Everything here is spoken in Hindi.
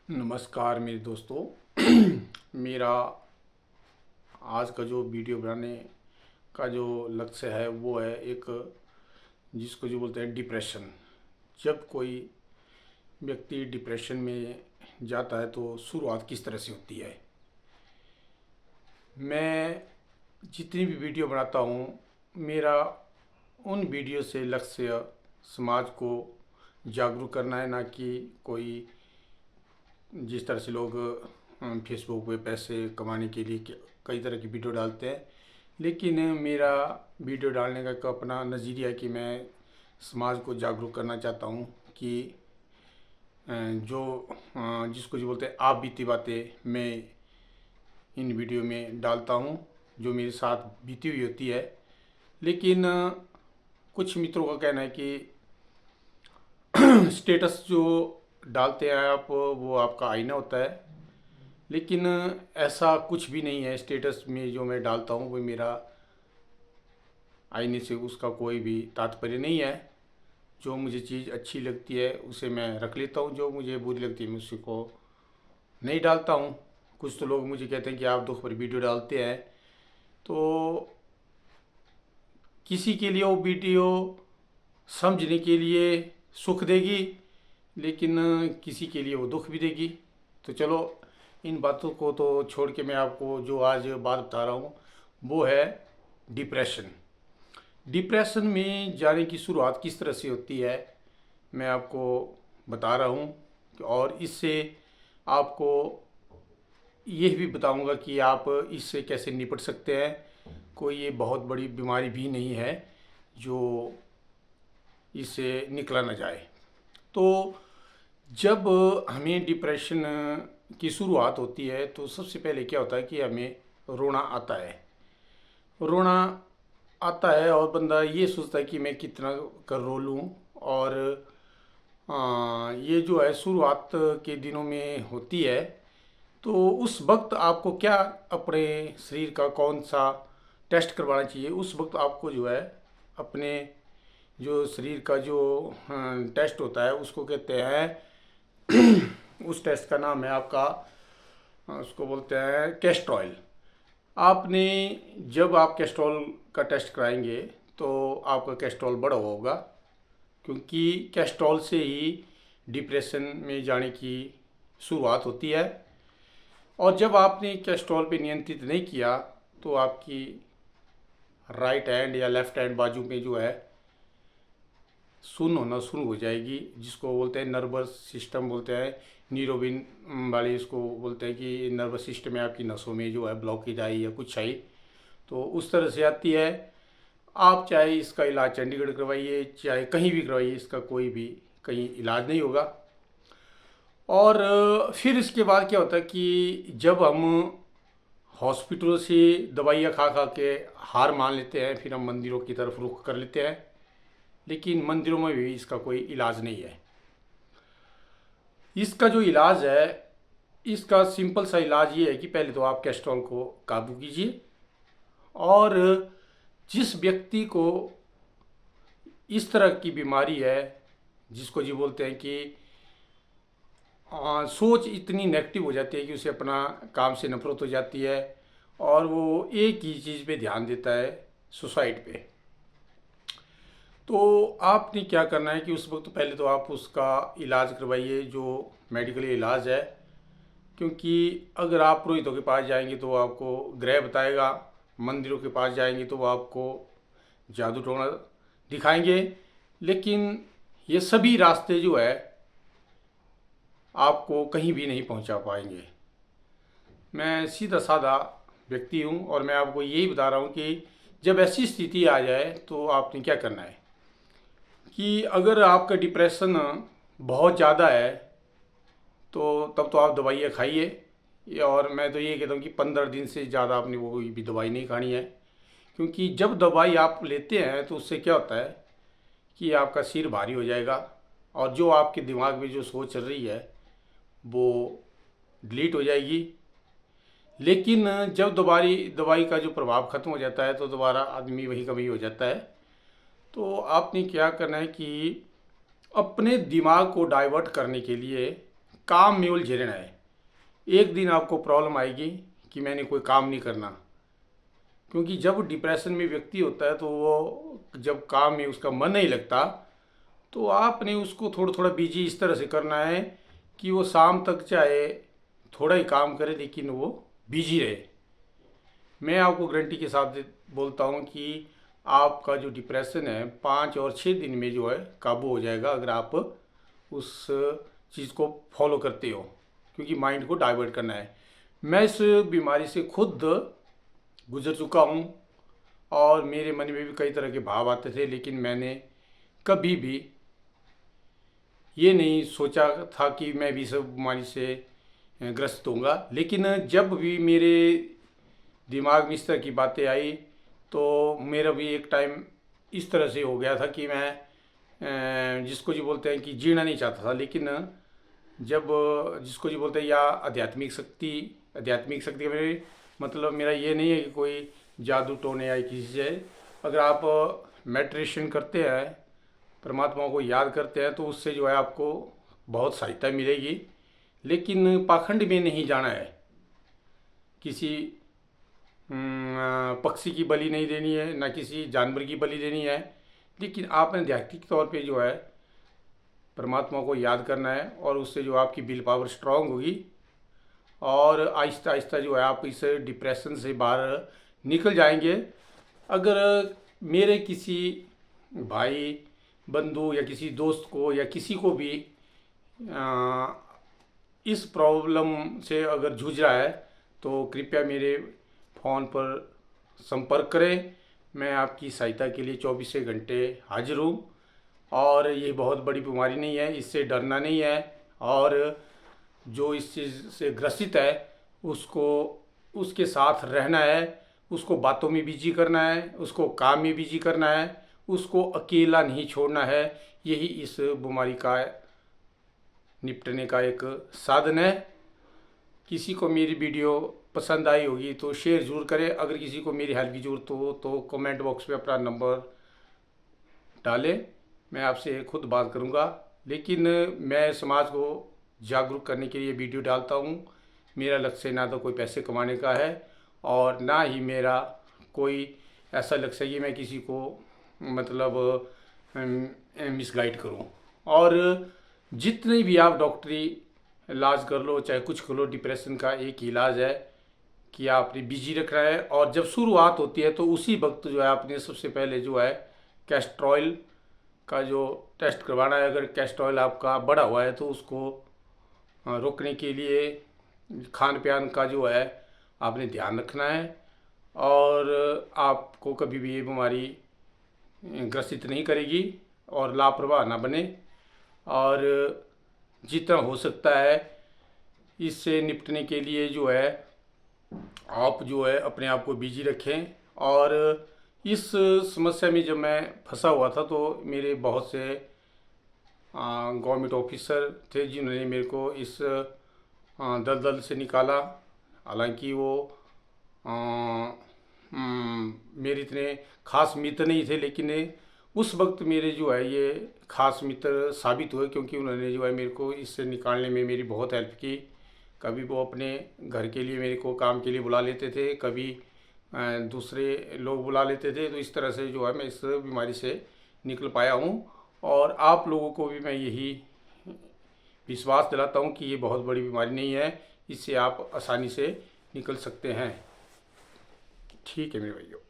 नमस्कार मेरे दोस्तों। मेरा आज का जो वीडियो बनाने का जो लक्ष्य है वो है एक जिसको जो बोलते हैं डिप्रेशन। जब कोई व्यक्ति डिप्रेशन में जाता है तो शुरुआत किस तरह से होती है। मैं जितनी भी वीडियो बनाता हूँ, मेरा उन वीडियो से लक्ष्य समाज को जागरूक करना है, ना कि कोई जिस तरह से लोग फेसबुक पे पैसे कमाने के लिए कई तरह की वीडियो डालते हैं। लेकिन मेरा वीडियो डालने का एक अपना नज़रिया है कि मैं समाज को जागरूक करना चाहता हूँ कि जो जिसको जो बोलते हैं आप बीती बातें मैं इन वीडियो में डालता हूँ, जो मेरे साथ बीती हुई होती है। लेकिन कुछ मित्रों का कहना है कि स्टेटस जो डालते हैं आप, वो आपका आईना होता है। लेकिन ऐसा कुछ भी नहीं है। स्टेटस में जो मैं डालता हूँ वो मेरा आईने से उसका कोई भी तात्पर्य नहीं है। जो मुझे चीज़ अच्छी लगती है उसे मैं रख लेता हूँ, जो मुझे बुरी लगती है मैं उसको नहीं डालता हूँ। कुछ तो लोग मुझे कहते हैं कि आप दुख पर वीडियो डालते हैं, तो किसी के लिए वो वीडियो समझने के लिए सुख देगी, लेकिन किसी के लिए वो दुख भी देगी। तो चलो इन बातों को तो छोड़ के मैं आपको जो आज बात बता रहा हूँ वो है डिप्रेशन। डिप्रेशन में जाने की शुरुआत किस तरह से होती है मैं आपको बता रहा हूँ, और इससे आपको यह भी बताऊंगा कि आप इससे कैसे निपट सकते हैं। कोई ये बहुत बड़ी बीमारी भी नहीं है जो इससे निकला न जाए। तो जब हमें डिप्रेशन की शुरुआत होती है तो सबसे पहले क्या होता है कि हमें रोना आता है। रोना आता है और बंदा ये सोचता है कि मैं कितना कर रो लूँ। और ये जो है शुरुआत के दिनों में होती है। तो उस वक्त आपको क्या अपने शरीर का कौन सा टेस्ट करवाना चाहिए। उस वक्त आपको जो है अपने जो शरीर का जो टेस्ट होता है उसको कहते हैं उस टेस्ट का नाम है आपका, उसको बोलते हैं कैस्ट्रॉयल। आपने जब आप कैस्ट्रॉल का टेस्ट कराएंगे तो आपका कैस्ट्रॉल बढ़ा होगा, क्योंकि कैस्ट्रॉल से ही डिप्रेशन में जाने की शुरुआत होती है। और जब आपने कैस्ट्रॉल पे नियंत्रित नहीं किया तो आपकी राइट हैंड या लेफ्ट हैंड बाजू में जो है सुन्न होना शुरू हो जाएगी, जिसको बोलते हैं नर्वस सिस्टम बोलते हैं। न्यूरोबिन वाले इसको बोलते हैं कि नर्वस सिस्टम में आपकी नसों में जो है ब्लॉकेज आई या कुछ आई, तो उस तरह से आती है। आप चाहे इसका इलाज चंडीगढ़ करवाइए चाहे कहीं भी करवाइए, इसका कोई भी कहीं इलाज नहीं होगा। और फिर इसके बाद क्या होता है कि जब हम हॉस्पिटलों से दवाइयाँ खा खा के हार मान लेते हैं, फिर हम मंदिरों की तरफ रुख कर लेते हैं। लेकिन मंदिरों में भी इसका कोई इलाज नहीं है। इसका जो इलाज है, इसका सिंपल सा इलाज ये है कि पहले तो आप कैस्ट्रॉल को काबू कीजिए। और जिस व्यक्ति को इस तरह की बीमारी है, जिसको जी बोलते हैं कि सोच इतनी नेगेटिव हो जाती है कि उसे अपना काम से नफरत हो जाती है और वो एक ही चीज़ पे ध्यान देता है, सुसाइड पे। तो आपने क्या करना है कि उस वक्त पहले तो आप उसका इलाज करवाइए, जो मेडिकल इलाज है। क्योंकि अगर आप पुरोहितों के पास जाएंगे तो वो आपको ग्रह बताएगा, मंदिरों के पास जाएंगे तो वो आपको जादू टोना दिखाएंगे। लेकिन ये सभी रास्ते जो है आपको कहीं भी नहीं पहुंचा पाएंगे। मैं सीधा साधा व्यक्ति हूं और मैं आपको यही बता रहा हूं कि जब ऐसी स्थिति आ जाए तो आपने क्या करना है कि अगर आपका डिप्रेशन बहुत ज़्यादा है तो तब तो आप दवाइयाँ खाइए। और मैं तो ये कहता हूँ कि 15 दिन से ज़्यादा आपने वो कोई भी दवाई नहीं खानी है। क्योंकि जब दवाई आप लेते हैं तो उससे क्या होता है कि आपका सिर भारी हो जाएगा और जो आपके दिमाग में जो सोच चल रही है वो डिलीट हो जाएगी। लेकिन जब दवाई का जो प्रभाव ख़त्म हो जाता है तो दोबारा आदमी वही का वही हो जाता है। तो आपने क्या करना है कि अपने दिमाग को डाइवर्ट करने के लिए काम में उलझे रहना है। एक दिन आपको प्रॉब्लम आएगी कि मैंने कोई काम नहीं करना, क्योंकि जब डिप्रेशन में व्यक्ति होता है तो वो जब काम में उसका मन नहीं लगता तो आपने उसको थोड़ा थोड़ा बिजी इस तरह से करना है कि वो शाम तक चाहे थोड़ा ही काम करे लेकिन वो बिजी रहे। मैं आपको गारंटी के साथ बोलता हूँ कि आपका जो डिप्रेशन है 5 और 6 दिन में जो है काबू हो जाएगा, अगर आप उस चीज़ को फॉलो करते हो, क्योंकि माइंड को डाइवर्ट करना है। मैं इस बीमारी से खुद गुजर चुका हूँ और मेरे मन में भी कई तरह के भाव आते थे, लेकिन मैंने कभी भी ये नहीं सोचा था कि मैं भी इस बीमारी से ग्रस्त होऊंगा। लेकिन जब भी मेरे दिमाग में इस तरह की बातें आई तो मेरा भी एक टाइम इस तरह से हो गया था कि मैं जिसको जी बोलते हैं कि जीना नहीं चाहता था। लेकिन जब जिसको जी बोलते हैं या आध्यात्मिक शक्ति मेरे मतलब मेरा ये नहीं है कि कोई जादू टोने या किसी से, अगर आप मेडिटेशन करते हैं, परमात्मा को याद करते हैं तो उससे जो है आपको बहुत सहायता मिलेगी। लेकिन पाखंड में नहीं जाना है, किसी पक्षी की बलि नहीं देनी है, ना किसी जानवर की बलि देनी है, लेकिन आपने आध्यात्मिक तौर पे जो है परमात्मा को याद करना है और उससे जो आपकी विल पावर स्ट्रांग होगी और आहिस्ता आहिस्ता जो है आप इस डिप्रेशन से बाहर निकल जाएंगे। अगर मेरे किसी भाई बंधु या किसी दोस्त को या किसी को भी इस प्रॉब्लम से अगर जूझ रहा है तो कृपया मेरे फ़ोन पर संपर्क करें। मैं आपकी सहायता के लिए 24 घंटे हाजिर हूँ और ये बहुत बड़ी बीमारी नहीं है, इससे डरना नहीं है। और जो इस चीज़ से ग्रसित है उसको उसके साथ रहना है, उसको बातों में बिजी करना है, उसको काम में बिजी करना है, उसको अकेला नहीं छोड़ना है। यही इस बीमारी का निपटने का एक साधन है। किसी को मेरी वीडियो पसंद आई होगी तो शेयर ज़रूर करें। अगर किसी को मेरी हेल्प की ज़रूरत हो तो कमेंट बॉक्स में अपना नंबर डालें, मैं आपसे खुद बात करूंगा। लेकिन मैं समाज को जागरूक करने के लिए वीडियो डालता हूं। मेरा लक्ष्य ना तो कोई पैसे कमाने का है और ना ही मेरा कोई ऐसा लक्ष्य है कि मैं किसी को मतलब मिसगाइड करूं। और जितने भी आप डॉक्टरी इलाज कर लो चाहे कुछ कर लो, डिप्रेशन का एक ही इलाज है कि आपने बिजी रखना है। और जब शुरुआत होती है तो उसी वक्त जो है आपने सबसे पहले जो है कैस्ट्रॉयल का जो टेस्ट करवाना है। अगर कैस्ट्रॉयल आपका बढ़ा हुआ है तो उसको रोकने के लिए खान पान का जो है आपने ध्यान रखना है और आपको कभी भी ये बीमारी ग्रसित नहीं करेगी और लापरवाह ना बने। और जितना हो सकता है इससे निपटने के लिए जो है आप जो है अपने आप को बिजी रखें। और इस समस्या में जब मैं फंसा हुआ था तो मेरे बहुत से गवर्नमेंट ऑफिसर थे जिन्होंने मेरे को इस दलदल से निकाला। हालांकि वो मेरे इतने खास मित्र नहीं थे, लेकिन उस वक्त मेरे जो है ये खास मित्र साबित हुए, क्योंकि उन्होंने जो है मेरे को इससे निकालने में मेरी बहुत हेल्प की। कभी वो अपने घर के लिए मेरे को काम के लिए बुला लेते थे, कभी दूसरे लोग बुला लेते थे। तो इस तरह से जो है मैं इस बीमारी से निकल पाया हूँ और आप लोगों को भी मैं यही विश्वास दिलाता हूँ कि ये बहुत बड़ी बीमारी नहीं है, इससे आप आसानी से निकल सकते हैं। ठीक है मेरे भाइयों।